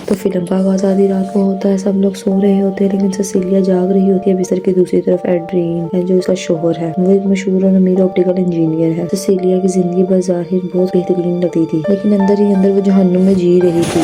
تو فلم کا آغاز آدھی رات کو ہوتا ہے. سب لوگ سو رہے ہوتے ہیں لیکن سیسیلیا جاگ رہی ہوتی ہے. بستر کی دوسری طرف ایڈرین ہے جو اس کا شوہر ہے. وہ ایک مشہور اور امیر آپٹیکل انجینئر ہے. سیسیلیا کی زندگی بظاہر بہت بہترین لگتی تھی لیکن اندر ہی اندر وہ جہنم میں جی رہی تھی.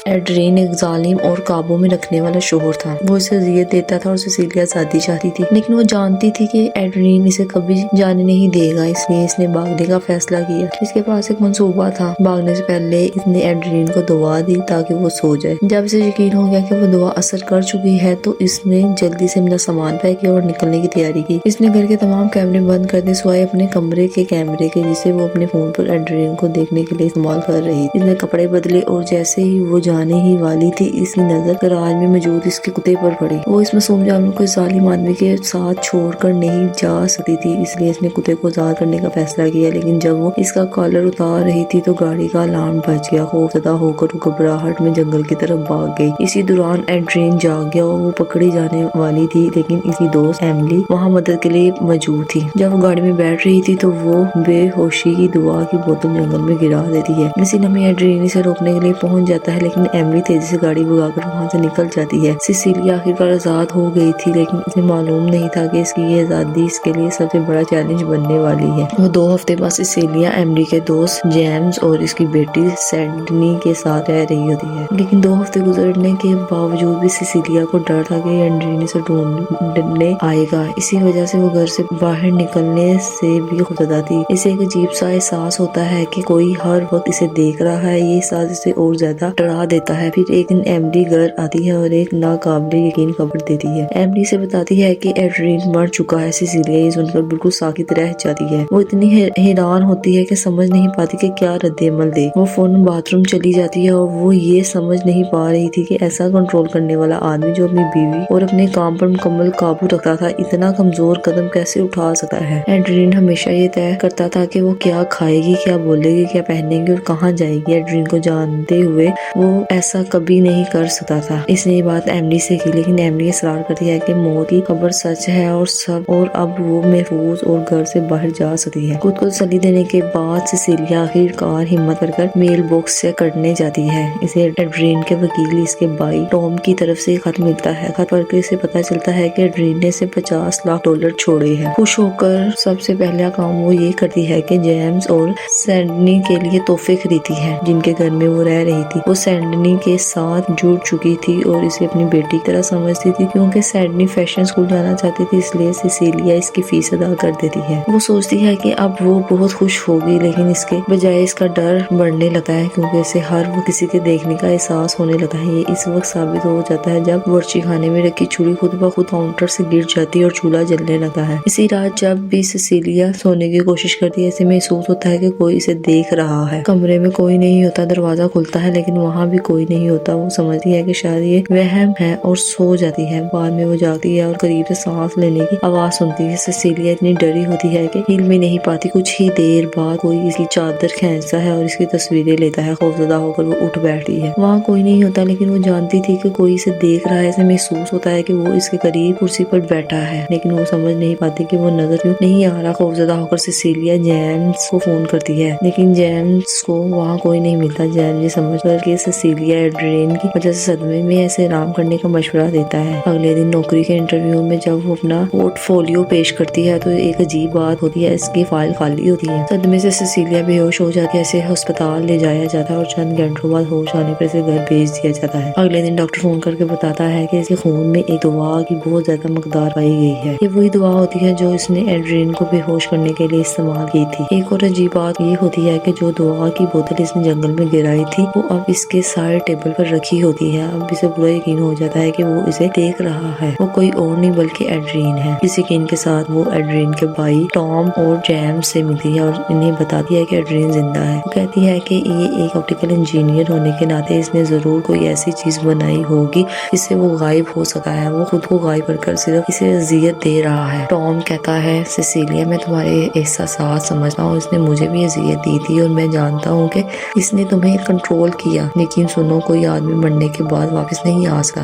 ایڈرین ایک ظالم اور قابو میں رکھنے والا شوہر تھا. وہ اسے اذیت دیتا تھا اور سیسیلیا آزادی چاہتی تھی لیکن وہ جانتی تھی کہ ایڈرین اسے کبھی جانے نہیں دے گا. اس لیے اس نے بھاگنے کا فیصلہ کیا. اس کے پاس ایک منصوبہ تھا. بھاگنے سے پہلے اس نے ایڈرین کو دوا دی تاکہ وہ سو جائے. جب اسے یقین ہو گیا کہ وہ دوا اثر کر چکی ہے تو اس نے جلدی سے اپنا سامان پیک کیا اور نکلنے کی تیاری کی. اس نے گھر کے تمام کیمرے بند کر دیے سوائے اپنے کمرے کے کیمرے کے جسے وہ اپنے فون پر ایڈرین کو دیکھنے کے لیے استعمال کر رہی تھی. اس نے کپڑے بدلے اور جیسے ہی وہ جانے ہی والی تھی اس کی نظر گراج میں موجود اس کے کتے پر پڑی. وہ اس معصوم جانور کو اس ظالم آدمی کے ساتھ چھوڑ کر نہیں جا سکتی تھی اس لیے اس نے کتے کو آزاد کرنے کا فیصلہ کیا. لیکن جب وہ اس کا کالر اتار رہی تھی تو گاڑی کا الارم بج گیا. خوفزدہ ہو کر وہ گھبراہٹ میں جنگل کی طرف بھاگ گئی. اسی دوران ایڈرین جاگ گیا اور وہ پکڑی جانے والی تھی لیکن اس کی دوست ایملی وہاں مدد کے لیے موجود تھی. جب وہ گاڑی میں بیٹھ رہی تھی تو وہ بے ہوشی کی دوا کی بوتل جنگل میں گرا دیتی ہے. اسی لمحے ایڈرین اسے روکنے کے لیے پہنچ جاتا ہے لیکن ایملی تیزی سے گاڑی بھگا کر وہاں سے نکل جاتی ہے. سیسیلیا آخرکار آزاد ہو گئی تھی لیکن اسے معلوم نہیں تھا کہ اس کی یہ آزادی اس کے لیے سب سے بڑا چیلنج بننے والی ہے. وہ 2 ہفتے بعد سیسیلیا ایملی کے دوست جیمز اور اس کی بیٹی سیڈنی کے ساتھ رہ رہی ہوتی ہے. لیکن 2 ہفتے گزرنے کے باوجود بھی سیسیلیا کو ڈر تھا کہ ایڈرین اسے ڈھونڈنے آئے گا. اسی وجہ سے وہ گھر سے باہر نکلنے سے بھی خوفزدہ تھی. اسے ایک عجیب سا احساس ہوتا ہے کہ کوئی ہر وقت اسے دیکھ رہا ہے. یہ احساس اسے اور زیادہ ڈرا دیتا ہے. پھر ایک دن ایملی گھر آتی ہے اور ایک ناقابل یقین خبر دیتی ہے. ایملی سے بتاتی ہے کہ ایڈرین مر چکا ہے. سیسیلیا یہ سن کر بالکل ساکت رہ جاتی ہے. وہ اتنی حیران ہوتی ہے کہ سمجھ نہیں پاتی کہ کیا رد عمل دے. وہ فوراً باتھ روم چلی جاتی ہے اور وہ یہ سمجھ نہیں پا رہی تھی کہ ایسا کنٹرول کرنے والا آدمی جو اپنی بیوی اور اپنے کام پر مکمل قابو رکھتا تھا اتنا کمزور قدم کیسے اٹھا سکتا ہے. ایڈرین ہمیشہ یہ طے کرتا تھا کہ وہ کیا کھائے گی, کیا بولے گی, کیا پہنے گی اور کہاں جائے گی. ایڈرین کو جانتے ہوئے وہ ایسا کبھی نہیں کر سکتا تھا. اس نے یہ بات ایملی سے کی لیکن ایملی اصرار کرتی ہے کہ موت کی خبر سچ ہے اور اب وہ محفوظ اور گھر سے باہر جا سکتی ہے. خود کو تسلی دینے کے بعد سیسیلیا آخرکار ہمت کر کر میل باکس چیک کرنے جاتی ہے. اسے ایڈرین کے وکیل اس کے بھائی ٹام کی طرف سے خط ملتا ہے. خط پڑھ کے اسے پتہ چلتا ہے کہ ایڈرین نے اسے $50 لاکھ چھوڑے ہیں. خوش ہو کر سب سے پہلا کام وہ یہ کرتی ہے کہ جیمز اور سیڈنی کے لیے تحفے خریدتی ہے جن کے گھر میں وہ رہ رہی تھی. وہ سیڈنی کے ساتھ جڑ چکی تھی اور اسے اپنی بیٹی کی طرح سمجھتی تھی. کیونکہ سیڈنی فیشن اسکول جانا چاہتی تھی اس لیے سیسیلیا اس کی فیس ادا کر دیتی ہے. وہ سوچتی ہے کہ اب وہ بہت خوش ہوگی لیکن اس کے بجائے اس کا ڈر بڑھنے لگتا ہے کیونکہ اسے ہر وقت کسی کے دیکھنے کا احساس ہونے لگتا ہے. یہ اس وقت ثابت ہو جاتا ہے جب ورچی خانے میں رکھی چھری خود بخود کاؤنٹر سے گر جاتی ہے اور چولہا جلنے لگتا ہے. اسی رات جب بھی سیسیلیا سونے کی کوشش کرتی ہے اسے محسوس ہوتا ہے کہ کوئی اسے دیکھ رہا ہے. کمرے میں کوئی نہیں ہوتا. دروازہ کھلتا ہے لیکن وہاں بھی کوئی نہیں ہوتا. وہ سمجھتی ہے کہ شاید یہ وہم ہے اور سو جاتی ہے. بعد میں وہ جاگتی ہے اور قریب سے سانس لینے کی آواز سنتی ہے. سیسیلیا اتنی ڈری ہوتی ہے کہ ہل بھی نہیں پاتی. کچھ ہی دیر بعد کوئی اس کی چادر کھینچتا ہے اور اس کی تصویریں لیتا ہے. خوفزدہ ہو کر وہ اٹھ بیٹھتی ہے. وہاں کوئی نہیں ہوتا لیکن وہ جانتی تھی کہ کوئی اسے دیکھ رہا ہے. اسے محسوس ہوتا ہے کہ وہ اس کے قریب کرسی پر بیٹھا ہے لیکن وہ سمجھ نہیں پاتی کہ وہ نظر کیوں نہیں آ رہا. خوفزدہ ہو کر سیسیلیا جیمز کو فون کرتی ہے لیکن جیمز کو وہاں کوئی نہیں ملتا. جیمز یہ سمجھ کر کہ سیسیلیا ایڈرین کی وجہ سے صدمے میں ایسے آرام کرنے کا مشورہ دیتا ہے. اگلے دن نوکری کے انٹرویو میں جب وہ اپنا پورٹ فولیو پیش کرتی ہے تو ایک عجیب بات ہوتی ہے. اس کی فائل خالی ہوتی ہے. صدمے سے سیسیلیا بے ہوش ہو جاتی ہے. اسے ہسپتال لے جایا جاتا ہے اور چند گھنٹوں بعد ہوش آنے پر اسے گھر بھیج دیا جاتا ہے. اگلے دن ڈاکٹر فون کر کے بتاتا ہے کہ اس کے خون میں ایک دوا کی بہت زیادہ مقدار پائی گئی ہے. یہ وہی دوا ہوتی ہے جو اس نے ایڈرین کو بے ہوش کرنے کے لیے استعمال کی تھی. ایک اور عجیب بات یہ ہوتی ہے کہ جو دوا کی بوتل اس نے جنگل میں گرائی تھی وہ اب اس کے سائڈ ٹیبل پر رکھی ہوتی ہے. اب اسے پورا یقین ہو جاتا ہے کہ وہ اسے دیکھ رہا ہے. وہ کوئی اور نہیں بلکہ ایڈرین ہے. اس یقین کے ساتھ وہ ایڈرین کے بھائی ٹام اور جیمز سے ملتی ہے اور انہیں بتاتی ہے کہ ایڈرین زندہ ہے. وہ کہتی ہے کہ یہ ایک آپٹیکل انجینئر ہونے کے ناطے اس نے ضرور کوئی ایسی چیز بنائی ہوگی جس سے وہ غائب ہو سکا ہے. وہ خود کو غائب کر کر صرف اسے اذیت دے رہا ہے. ٹام کہتا ہے سیسیلیا میں تمہارے احساسات سمجھتا ہوں. اس نے مجھے بھی اذیت دی تھی اور میں جانتا ہوں کہ اس نے تمہیں کنٹرول کیا. لیکن سنو کوئی آدمی مرنے کے بعد بعد واپس نہیں آ سکا۔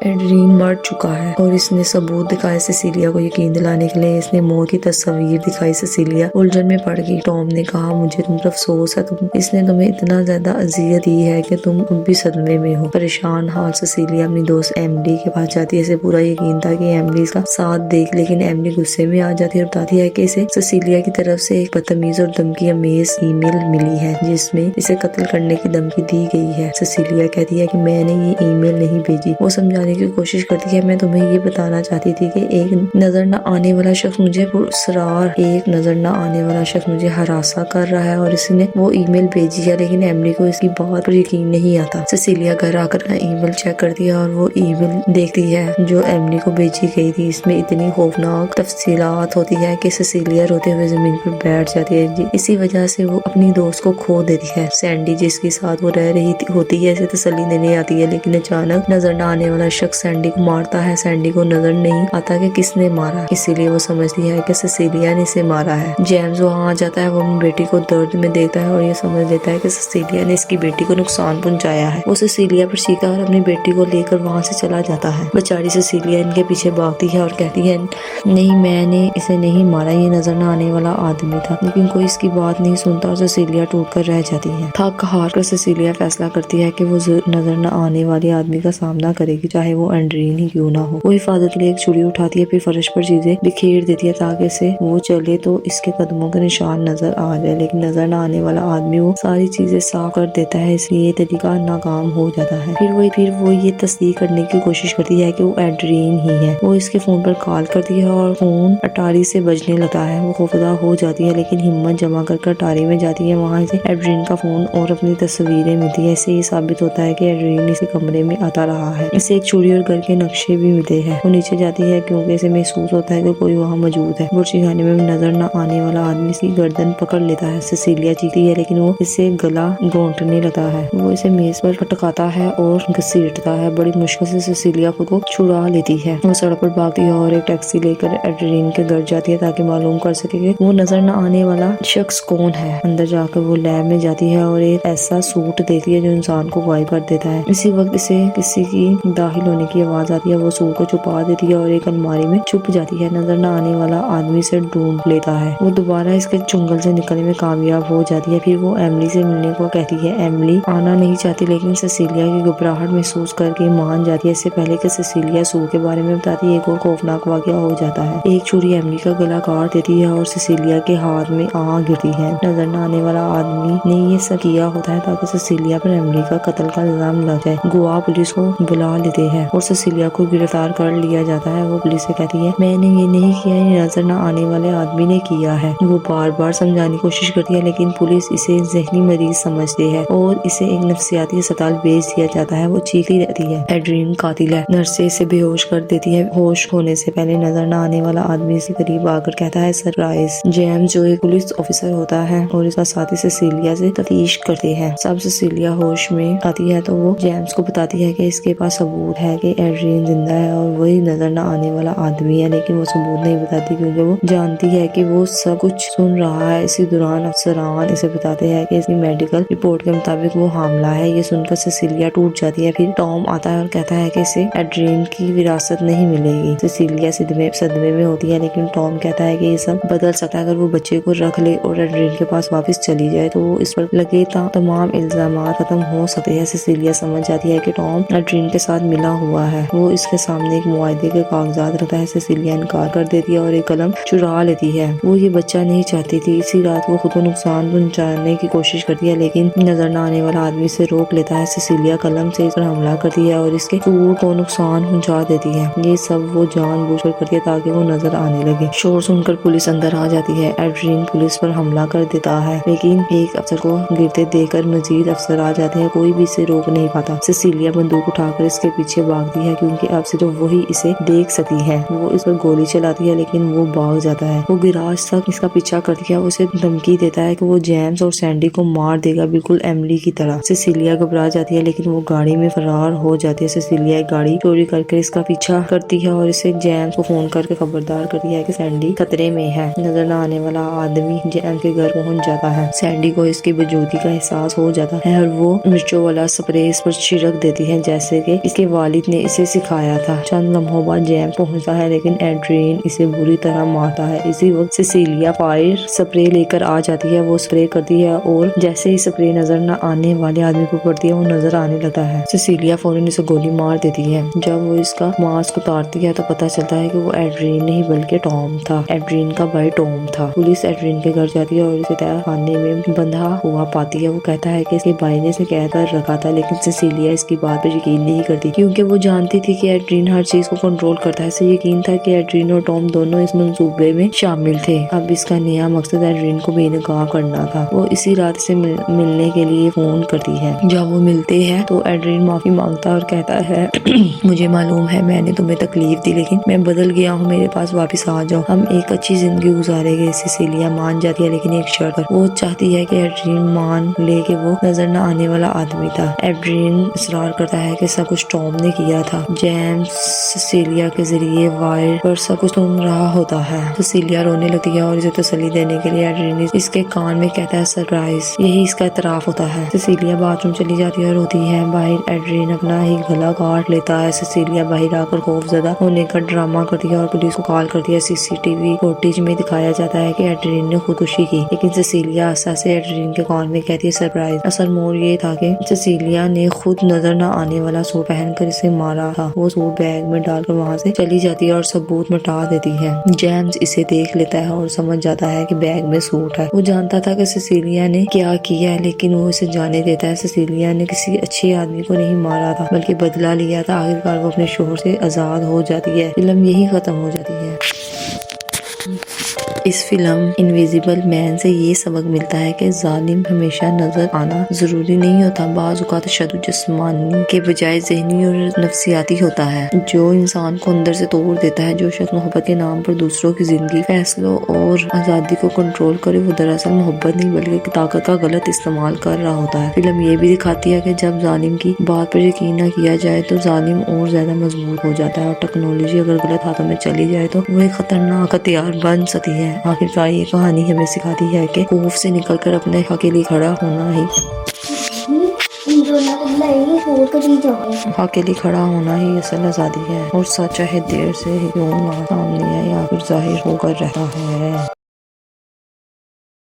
ایڈرین مر چکا ہے اور اس نے ثبوت دکھائے سیسیلیا کو یقین دلانے کے لیے۔ اس نے موت کی تصویر دکھائی۔ سیسیلیا الجھن میں پڑ گئی۔ ٹام نے کہا مجھے تم پر افسوس ہے، اس نے تمہیں اتنا زیادہ اذیت دی ہے کہ تم اب بھی صدمے میں ہو۔ پریشان حال سیسیلیا اپنی دوست ایملی کے پاس جاتی ہے۔ اسے پورا یقین تھا کہ ایملی اس کا ساتھ دیکھ، لیکن ایملی غصے میں آ جاتی ہے اور بتاتی ہے کہ اسے سیسیلیا کی طرف سے ایک بدتمیز اور دھمکی امیز ای میل ملی ہے جس میں اسے قتل کرنے کی دھمکی دی گئی ہے۔ سیسیلیا کہتی ہے کہ میں نے یہ ای میل نہیں بھیجی۔ وہ سمجھانے کی کوشش کرتی ہے میں تمہیں یہ بتانا چاہتی تھی کہ ایک نظر نہ آنے والا شخص مجھے ہراساں کر رہا ہے اور اس نے وہ ای میل بھیجی ہے، لیکن ایملی کو اس کی بات پر یقین نہیں آتا۔ سیسیلیا گھر آ کر ای میل چیک کرتی ہے اور وہ ای میل دیکھتی ہے جو ایملی کو بھیجی گئی تھی۔ اس میں اتنی خوفناک تفصیلات ہوتی ہے کہ سیسیلیا روتے ہوئے زمین پر بیٹھ جاتی ہے۔ اسی وجہ سے وہ اپنی دوست کو کھو دیتی ہے۔ سینڈی جس کے ساتھ وہ رہ رہی ہوتی ہے اسے تسلی دینے آتی ہے، لیکن اچانک نظر نہ آنے والا شخص سینڈی کو مارتا ہے۔ سینڈی کو نظر نہیں آتا کہ کس نے مارا، اسی لیے وہ سمجھتی ہے کہ سیسیلیا نے اسے مارا ہے۔ جیمز وہاں آ جاتا ہے۔ وہ اپنی بیٹی کو درد میں دیکھتا ہے اور یہ سمجھ لیتا ہے کہ سیسیلیا نے اس کی بیٹی کو نقصان پہنچایا ہے۔ وہ سیسیلیا پر چیختا ہے اور اپنی بیٹی کو لے کر وہاں سے چلا جاتا ہے۔ بیچاری سیسیلیا ان کے پیچھے بھاگتی ہے اور کہتی ہے نہیں، میں نے اسے نہیں مارا، یہ نظر نہ آنے والا آدمی تھا، لیکن کوئی اس کی بات نہیں سنتا اور سیسیلیا ٹوٹ کر رہ جاتی ہے۔ تھک ہار کر سیسیلیا فیصلہ کرتی ہے کہ وہ نظر نہ آنے والے آدمی کا سامنا کرے گی، چاہے وہ اینڈرین ہی کیوں نہ ہو۔ وہ حفاظت کے لیے ایک چھری اٹھاتی ہے، پھر فرش پر چیزیں بکھیر دیتی ہے تاکہ اسے وہ چلے تو اس کے قدموں کے نشان نظر آ جائے، لیکن نظر نہ آنے والا آدمی وہ ساری چیزیں صاف کر دیتا ہے، اس لیے یہ طریقہ ناکام ہو جاتا ہے۔ پھر وہ یہ تصدیق کرنے کی کوشش کرتی ہے کہ وہ ایڈرین ہی ہے۔ وہ اس کے فون پر کال کرتی ہے اور فون اٹاری سے بجنے لگتا ہے۔ وہ خوفزدہ ہو جاتی ہے لیکن ہمت جمع کر اٹاری میں جاتی ہے۔ وہاں اسے ایڈرین کا فون اور اپنی تصویریں ملتی ہے۔ اس سے یہ ثابت ہوتا ہے کہ ایڈرین اسی کمرے میں آتا رہا ہے۔ اسے ایک چھری اور گھر کے نقشے بھی ملتے ہیں۔ وہ نیچے جاتی ہے کیونکہ اسے محسوس ہوتا ہے کہ کوئی وہاں موجود ہے۔ بورچی خانے میں نظر نہ آنے والا آدمی اس کی گردن پکڑ لیتا ہے۔ سیسیلیا چیختی ہے لیکن وہ اسے گلا گھونٹنے لگتا ہے۔ وہ اسے میز پر پٹکاتا ہے اور گھسیٹتا ہے۔ بڑی مشکل سے سیسیلیا خود کو چھڑا لیتی ہے۔ وہ سڑک پر بھاگتی ہے اور ایک ٹیکسی لے کر ایڈرین کے گھر جاتی ہے تاکہ معلوم کر سکے کہ وہ نظر نہ آنے والا شخص کون ہے۔ اندر جا کر وہ لیب میں جاتی ہے اور ایک ایسا سوٹ دیکھتی ہے جو انسان کو غائب کر دیتا ہے۔ اسی وقت اسے کسی کی داخل ہونے کی آواز آتی ہے۔ وہ سوٹ کو چھپا دیتی ہے اور ایک الماری میں چھپ جاتی ہے۔ نظر نہ آنے والا آدمی سے ڈھونڈ لیتا ہے۔ وہ دوبارہ اس کے چنگل سے نکلنے میں کامیاب ہو جاتی ہے۔ پھر وہ ایملی سے ملنے کو کہتی ہے۔ ایملی آنا نہیں چاہتی لیکن سیسیلیا کی گھبراہٹ محسوس کر کے مان جاتی ہے۔ اس سے پہلے کہ سیسیلیا سو کے بارے میں بتاتی ہے ایک اور خوفناک واقعہ ہو جاتا ہے۔ ایک چھری ایملی کا گلا کاٹ دیتی ہے اور سیسیلیا کے ہاتھ میں آ گرتی ہے۔ نظر نہ آنے والا آدمی نے یہ سب کیا ہوتا ہے تاکہ سیسیلیا پر ایملی کا قتل کا الزام لگ جائے۔ گواہ پولیس کو بلا لیتے ہیں اور سیسیلیا کو گرفتار کر لیا جاتا ہے۔ وہ پولیس سے کہتی ہے میں نے یہ نہیں کیا، یہ نظر نہ آنے والے آدمی نے کیا ہے۔ وہ بار بار سمجھانے کی کوشش کرتی ہے لیکن پولیس اسے ذہنی مریض سمجھتی ہے اور اسے ایک نفسیاتی اسپتال بھیج دیا جاتا ہے۔ وہ چیختی رہتی ہے ایڈرین قاتل ہے۔ نرسیں اسے بے ہوش کر دیتی ہے۔ ہوش ہونے سے پہلے نظر نہ آنے والا آدمی اس کے قریب آ کر کہتا ہے سرپرائز۔ جیمز جو ایک پولیس آفیسر ہوتا ہے اور اس کا ساتھی سیسیلیا سے تفتیش کرتے ہیں۔ سب سیسیلیا ہوش میں آتی ہے تو وہ جیمز کو بتاتی ہے کہ اس کے پاس ثبوت ہے کہ ایڈرین زندہ ہے اور وہی نظر نہ آنے والا آدمی ہے، لیکن وہ ثبوت نہیں بتاتی کیونکہ وہ جانتی ہے کہ وہ سب کچھ سن رہا ہے۔ اسی دوران افسران اسے بتاتے ہیں کہ اس کی میڈیکل رپورٹ کے مطابق وہ حاملہ ہے۔ یہ سن کر سیسیلیا ٹوٹ جاتی ہے۔ پھر ٹام آتا ہے اور کہتا ہے کہ اسے ایڈرین کی وراثت نہیں ملے گی۔ سیسیلیا صدمے میں ہوتی ہے لیکن ٹام کہتا ہے کہ یہ سب بدل سکتا ہے اگر وہ بچے کو رکھ لے اور ایڈرین کے پاس واپس چلی جائے تو وہ اس پر لگے تمام الزامات ختم ہو سکتے ہیں۔ سیسیلیا سمجھ جاتی ہے کہ ٹام ایڈرین کے ساتھ ملا ہوا ہے۔ وہ اس کے سامنے ایک معاہدے کے کاغذات رکھتا ہے۔ سیسیلیا انکار کر دیتی ہے اور ایک قلم چرا لیتی ہے۔ وہ یہ بچہ نہیں چاہتی تھی۔ اسی رات وہ خود کو نقصان پہنچانے کی کوشش کرتی ہے لیکن نظر نہ آنے والا آدمی اسے روک لیتا ہے۔ سیسیلیا قلم سے اس پر حملہ کرتی ہے اور اس کے سوٹ کو نقصان پہنچا دیتی ہے۔ یہ سب وہ جان بوجھ کر کرتی ہے تاکہ وہ نظر آنے لگے۔ شور سن کر پولیس اندر آ جاتی ہے۔ ایڈرین پولیس پر حملہ کر دیتا ہے لیکن ایک افسر کو گرتے دیکھ کر مزید افسر آ جاتے ہیں۔ کوئی بھی اسے روک نہیں پاتا۔ سیسیلیا بندوق اٹھا کر اس کے پیچھے بھاگتی ہے کیونکہ اب صرف وہی اسے دیکھ سکتی ہے۔ وہ اس پر گولی چلاتی ہے لیکن وہ بھاگ جاتا ہے۔ وہ گراج تک اس کا پیچھا کرتی ہے۔ اسے دھمکی دیتا ہے کہ وہ جیمز اور سینڈی کو مار دے گا، بالکل ایملی کی طرح۔ سیسیلیا گھبرا جاتی ہے لیکن وہ گاڑی میں فرار ہو جاتی ہے۔ سیسیلیا ایک گاڑی چوری کر کے اس کا پیچھا کرتی ہے اور اسے جیمز کو فون کر کے خبردار کرتی ہے کہ سینڈی خطرے میں ہے۔ نظر نہ آنے والا آدمی جیمز کے گھر پہنچ جاتا ہے۔ سینڈی کو اس کی موجودگی کا احساس ہو جاتا ہے اور وہ مرچوں والا سپرے اس پر چھڑک دیتی ہے جیسے کہ اس کے والد نے اسے سکھایا تھا۔ چند لمحوں بعد جیمز پہنچتا ہے لیکن ایڈرین اسے بری طرح مارتا ہے۔ اسی وقت سیسیلیا فائر سپرے لے کر آ جاتی ہے، وہ سپرے کرتی ہے اور جیسے ہی سپرے نظر نہ آنے والے آدمی کو پڑتی ہے وہ نظر آنے لگتا ہے۔ سیسیلیا فوراً اسے گولی مار دیتی ہے۔ جب وہ اس کا ماسک اتارتی ہے تو پتہ چلتا ہے کہ وہ ایڈرین نہیں بلکہ ٹام تھا۔ ایڈرین کا بھائی ٹام تھا۔ پولیس ایڈرین کے گھر جاتی ہے اور اسے تہہ خانے میں بندھا ہوا پاتی ہے۔ وہ کہتا ہے کہ اس کے بھائی نے اسے قید کر رکھا تھا لیکن سیسیلیا اس کی بات پر یقین نہیں کرتی کیونکہ وہ جانتی تھی کہ ایڈرین ہر چیز کو کنٹرول کرتا ہے۔ اسے یقین تھا کہ ایڈرین اور ٹام دونوں اس منصوبے میں شامل تھے۔ اب اس کا نیا مقصد ایڈرین کو بے نقاب کرنا تھا۔ وہ اسی رات سے ملنے کے لیے فون کرتی ہے۔ جب وہ ملتے ہیں تو ایڈرین معافی مانگتا اور کہتا ہے مجھے معلوم ہے میں نے تمہیں تکلیف دی لیکن میں بدل گیا ہوں، میرے پاس واپس آ جاؤ، ہم ایک اچھی زندگی گزاریں گے۔ سیسیلیا مان جاتی ہے لیکن ایک شرط پر۔ وہ چاہتی ہے کہ ایڈرین مان لے کہ وہ نظر نہ آنے والا آدمی تھا۔ ایڈرین اصرار کرتا ہے کہ سب کچھ ٹام نے کیا تھا۔ جیمز سیسیلیا کے ذریعے وائر پر سب کچھ سن رہا ہوتا ہے۔ سیسیلیا رونے لگتی ہے اور اسے تسلی دینے کے لیے ایڈرین اس کے کان میں کہتا ہے سرپرائز، یہی اس کا اعتراف ہوتا ہے۔ سیسیلیا باتھ روم چلی جاتی ہے اور روتی ہے۔ باہر ایڈرین اپنا ہی گلا کاٹ لیتا ہے۔ سیسیلیا باہر آ کر خوف زدہ ہونے کا ڈرامہ کرتی ہے اور پولیس کو کال کرتی ہے۔ CCTV فوٹیج میں دکھایا جاتا ہے کہ ایڈرین نے خودکشی کی لیکن سیسیلیا آہستہ سے ایڈرین کے کان میں کہتی ہے سرپرائز۔ اصل موڑ یہ تھا کہ سیسیلیا نے خود نظر نہ آنے والا سوٹ پہن کر اسے مارا تھا۔ وہ سوٹ بیگ میں ڈال کر وہاں سے چلی جاتی ہے اور ثبوت مٹا دیتی ہے۔ جیمز اسے دیکھ لیتا ہے اور سمجھ جاتا ہے کہ بیگ میں سوٹ ہے۔ وہ جانتا تھا کہ سیسیلیا نے کیا کیا ہے لیکن وہ اسے جانے دیتا ہے۔ سیسیلیا نے کسی اچھے آدمی کو نہیں مارا تھا بلکہ بدلہ لیا تھا۔ آخرکار وہ اپنے شوہر سے آزاد ہو جاتی ہے۔ فلم یہی ختم ہو جاتی ہے۔ اس فلم انویزیبل مین سے یہ سبق ملتا ہے کہ ظالم ہمیشہ نظر آنا ضروری نہیں ہوتا۔ بعض اوقات تشدد جسمانی کے بجائے ذہنی اور نفسیاتی ہوتا ہے جو انسان کو اندر سے توڑ دیتا ہے۔ جو شخص محبت کے نام پر دوسروں کی زندگی، فیصلوں اور آزادی کو کنٹرول کرے وہ دراصل محبت نہیں بلکہ طاقت کا غلط استعمال کر رہا ہوتا ہے۔ فلم یہ بھی دکھاتی ہے کہ جب ظالم کی بات پر یقین نہ کیا جائے تو ظالم اور زیادہ مضبوط ہو جاتا ہے اور ٹیکنالوجی اگر غلط ہاتھوں میں چلی جائے تو وہ ایک خطرناک ہتھیار بن سکتی ہے۔ آخرکار یہ کہانی ہمیں سکھاتی ہے کہ خوف سے نکل کر اپنے حق کے لیے کھڑا ہونا ہی اصل آزادی ہے اور سچ چاہے دیر سے ہی کیوں نہ سامنے آئے آخر ظاہر ہو کر رہتا ہے۔